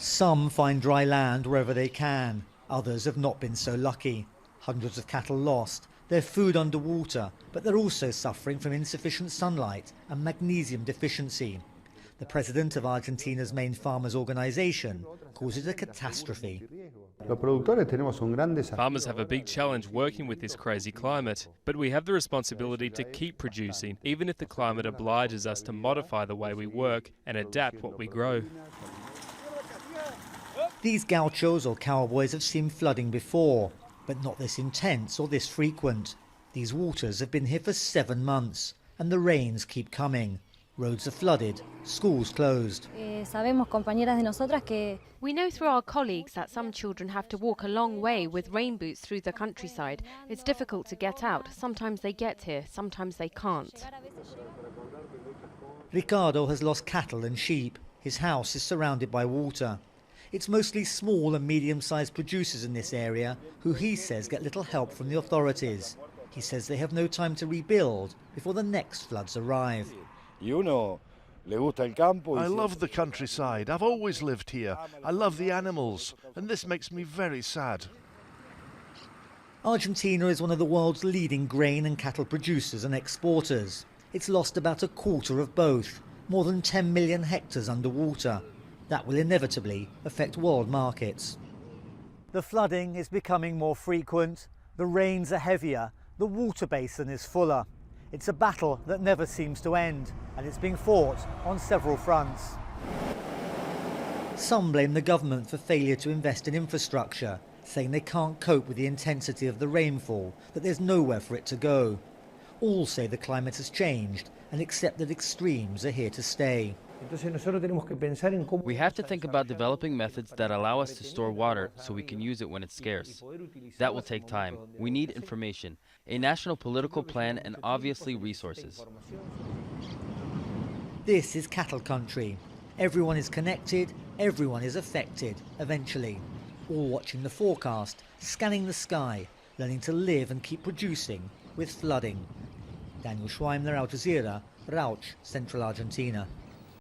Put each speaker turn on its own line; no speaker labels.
Some find dry land wherever they can. Others have not been so lucky. Hundreds of cattle lost, their food underwater, but they're also suffering from insufficient sunlight and magnesium deficiency. The president of Argentina's main farmers' organization calls it a catastrophe.
Farmers have a big challenge working with this crazy climate, but we have the responsibility to keep producing, even if the climate obliges us to modify the way we work and adapt what we grow.
These gauchos or cowboys have seen flooding before, but not this intense or this frequent. These waters have been here for 7 months, and the rains keep coming. Roads are flooded, schools closed.
We know through our colleagues that some children have to walk a long way with rain boots through the countryside. It's difficult to get out. Sometimes they get here, sometimes they can't.
Ricardo has lost cattle and sheep. His house is surrounded by water. It's mostly small and medium-sized producers in this area who he says get little help from the authorities. He says they have no time to rebuild before the next floods arrive.
I love the countryside. I've always lived here. I love the animals, and this makes me very sad.
Argentina is one of the world's leading grain and cattle producers and exporters. It's lost about a quarter of both, more than 10 million hectares underwater. That will inevitably affect world markets. The flooding is becoming more frequent, the rains are heavier, the water basin is fuller. It's a battle that never seems to end, and it's being fought on several fronts. Some blame the government for failure to invest in infrastructure, saying they can't cope with the intensity of the rainfall, that there's nowhere for it to go. All say the climate has changed and accept that extremes are here to stay.
We have to think about developing methods that allow us to store water so we can use it when it's scarce. That will take time. We need information, a national political plan, and obviously resources.
This is cattle country. Everyone is connected, everyone is affected, eventually. All watching the forecast, scanning the sky, learning to live and keep producing with flooding. Daniel Schweimler, Al Jazeera, Rauch, Central Argentina.